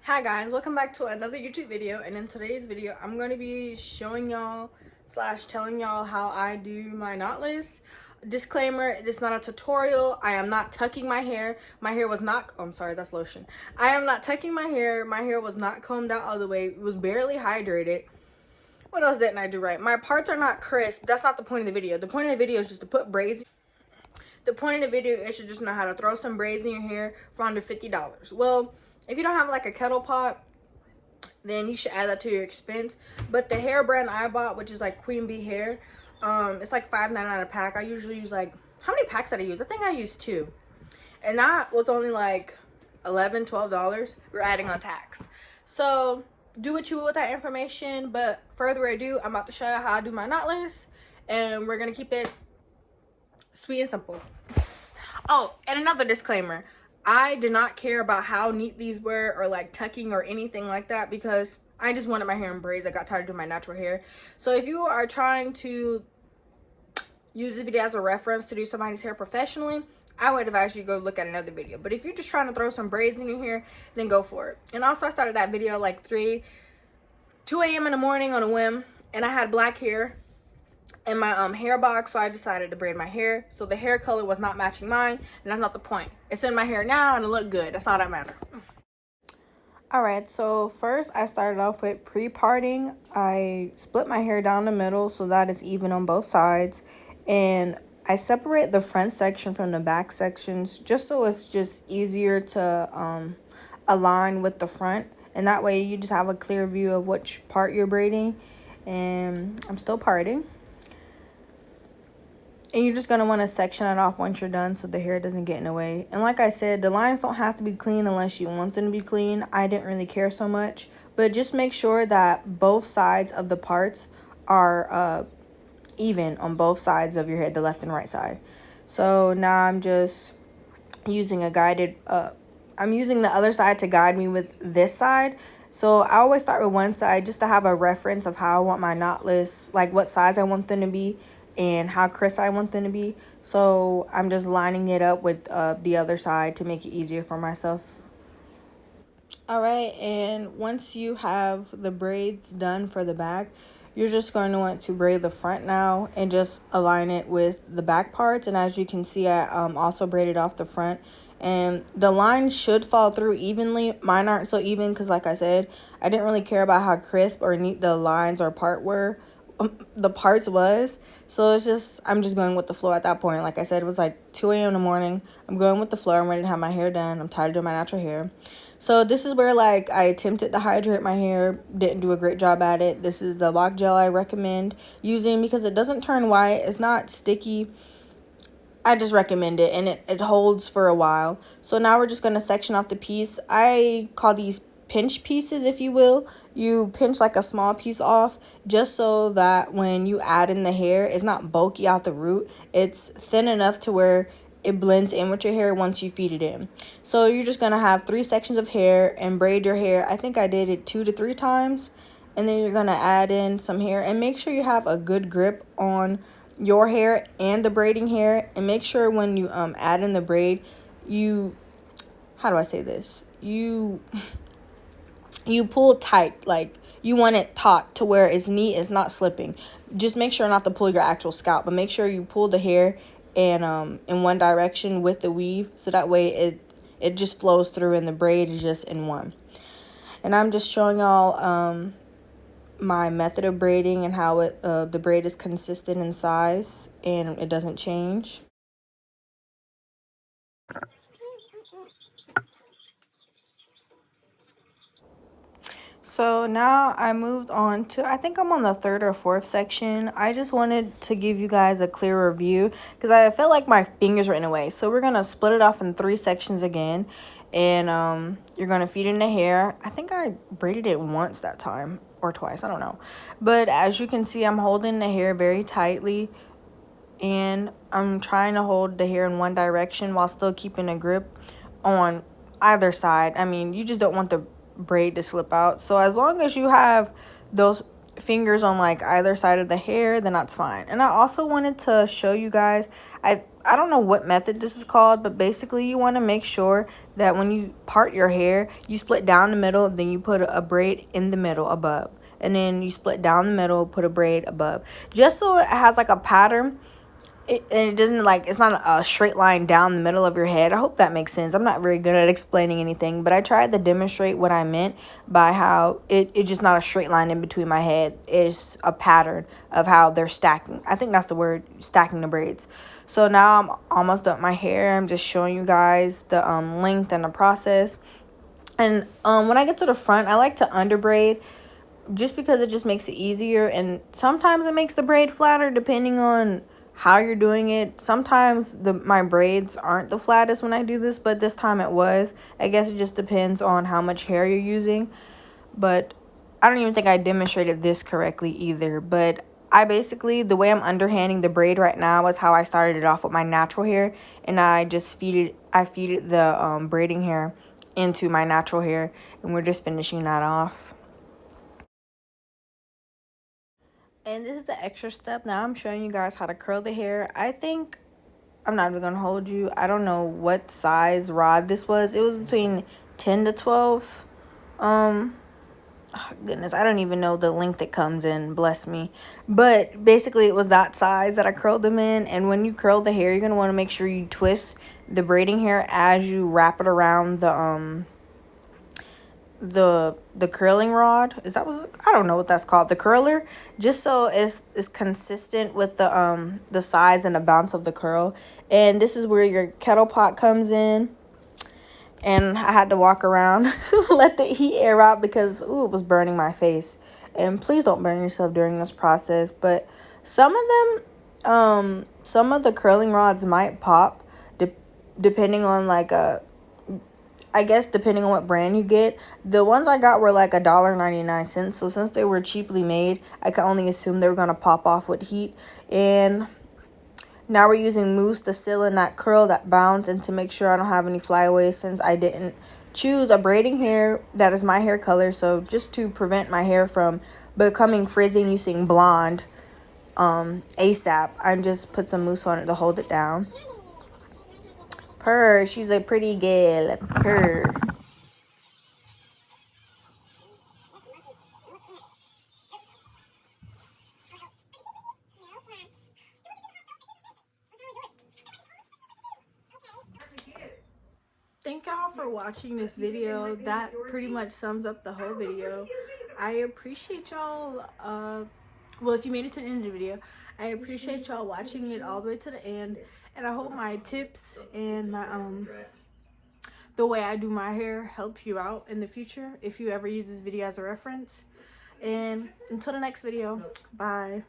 Hi guys, welcome back to another YouTube video, and in today's video I'm going to be showing y'all slash telling y'all how I do my knotless. Disclaimer, this is not a tutorial. I am not tucking my hair. My hair was not, oh, I'm sorry, that's lotion. I am not tucking my hair. My hair was not combed out all the way. It was barely hydrated. What else didn't I do right? My parts are not crisp. That's not the point of the video. The point of the video is just to put braids. The point of the video is to just know how to throw some braids in your hair for under $50. Well, if you don't have like a kettle pot, then you should add that to your expense. But the hair brand I bought, which is like Queen Bee hair, it's like $5.99 a pack. I usually use like, how many packs did I use? I think I used 2, and that was only like $11-12. We're adding on tax. So do what you will with that information, but further ado, I'm about to show you how I do my knotless, and we're gonna keep it sweet and simple. Oh, and another disclaimer, I did not care about how neat these were or like tucking or anything like that, because I just wanted my hair in braids. I got tired of doing my natural hair. So if you are trying to use this video as a reference to do somebody's hair professionally, I would advise you to go look at another video. But if you're just trying to throw some braids in your hair, then go for it. And also, I started that video like 2 a.m. in the morning on a whim, and I had black hair in my hair box, so I decided to braid my hair. So the hair color was not matching mine, and that's not the point. It's in my hair now and it looked good. That's all that matters. Alright, so first I started off with pre-parting. I split my hair down the middle so that it's even on both sides, and I separate the front section from the back sections just so it's just easier to align with the front, and that way you just have a clear view of which part you're braiding. And I'm still parting. And you're just going to want to section it off once you're done so the hair doesn't get in the way. And like I said, the lines don't have to be clean unless you want them to be clean. I didn't really care so much. But just make sure that both sides of the parts are even on both sides of your head, the left and right side. So now I'm just using a guided, I'm using the other side to guide me with this side. So I always start with one side just to have a reference of how I want my knotless, like what size I want them to be and how crisp I want them to be. So I'm just lining it up with the other side to make it easier for myself. Alright, and once you have the braids done for the back, you're just going to want to braid the front now and just align it with the back parts. And as you can see, I also braided off the front, and the lines should fall through evenly. Mine aren't so even because, like I said, I didn't really care about how crisp or neat the lines or part were. The parts was, so it's just, I'm just going with the flow at that point. Like I said, it was like 2 a.m. in the morning. I'm going with the flow. I'm ready to have my hair done. I'm tired of doing my natural hair. So this is where like I attempted to hydrate my hair, didn't do a great job at it. This is the lock gel I recommend using because it doesn't turn white, it's not sticky. I just recommend it, and it holds for a while. So now we're just going to section off the piece. I call these pinch pieces, if you will. You pinch like a small piece off just so that when you add in the hair, it's not bulky out the root. It's thin enough to where it blends in with your hair once you feed it in. So you're just going to have 3 sections of hair and braid your hair. I think I did it 2 to 3 times. And then you're going to add in some hair and make sure you have a good grip on your hair and the braiding hair. And make sure when you add in the braid, you, how do I say this? You pull tight, like you want it taut to where it's neat, it's not slipping. Just make sure not to pull your actual scalp, but make sure you pull the hair and in one direction with the weave, so that way it just flows through and the braid is just in one. And I'm just showing y'all my method of braiding and how the braid is consistent in size and it doesn't change. So now I moved on to, I think I'm on the 3rd or 4th section. I just wanted to give you guys a clearer view because I felt like my fingers were in the way. So we're going to split it off in 3 sections again. And you're going to feed in the hair. I think I braided it once that time or twice. I don't know. But as you can see, I'm holding the hair very tightly. And I'm trying to hold the hair in one direction while still keeping a grip on either side. I mean, you just don't want the braid to slip out. So as long as you have those fingers on like either side of the hair, then that's fine. And I also wanted to show you guys, I I don't know what method this is called, but basically you want to make sure that when you part your hair, you split down the middle, then you put a braid in the middle above. And then you split down the middle, put a braid above. Just so it has like a pattern. And it doesn't like, it's not a straight line down the middle of your head. I hope that makes sense. I'm not very good at explaining anything, but I tried to demonstrate what I meant by how it's just not a straight line in between my head. It's a pattern of how they're stacking. I think that's the word, stacking the braids. So now I'm almost done with my hair. I'm just showing you guys the length and the process. And when I get to the front, I like to under braid just because it just makes it easier. And sometimes it makes the braid flatter depending on how you're doing it. Sometimes my braids aren't the flattest when I do this, but this time it was. I guess it just depends on how much hair you're using. But I don't even think I demonstrated this correctly either. But I basically, the way I'm underhanding the braid right now is how I started it off with my natural hair. And I just feed it the braiding hair into my natural hair. And we're just finishing that off. And this is the extra step. Now I'm showing you guys how to curl the hair. I think, I'm not even going to hold you. I don't know what size rod this was. It was between 10 to 12. Oh, goodness, I don't even know the length it comes in. Bless me. But basically it was that size that I curled them in. And when you curl the hair, you're going to want to make sure you twist the braiding hair as you wrap it around the curling rod. Is that what, I don't know what that's called, the curler, just so it's consistent with the size and the bounce of the curl. And this is where your kettle pot comes in. And I had to walk around let the heat air out because ooh, it was burning my face. And please don't burn yourself during this process. But some of them, some of the curling rods might pop depending on like I guess depending on what brand you get. The ones I got were like $1.99. So since they were cheaply made, I could only assume they were going to pop off with heat. And now we're using mousse to seal in that curl, that bounce, and to make sure I don't have any flyaways since I didn't choose a braiding hair that is my hair color. So just to prevent my hair from becoming frizzy and using blonde ASAP, I just put some mousse on it to hold it down. Purr, she's a pretty girl. Purr. Thank y'all for watching this video. That pretty much sums up the whole video. I appreciate y'all, well, if you made it to the end of the video, I appreciate y'all watching it all the way to the end. And I hope my tips and my the way I do my hair helps you out in the future if you ever use this video as a reference. And until the next video, bye.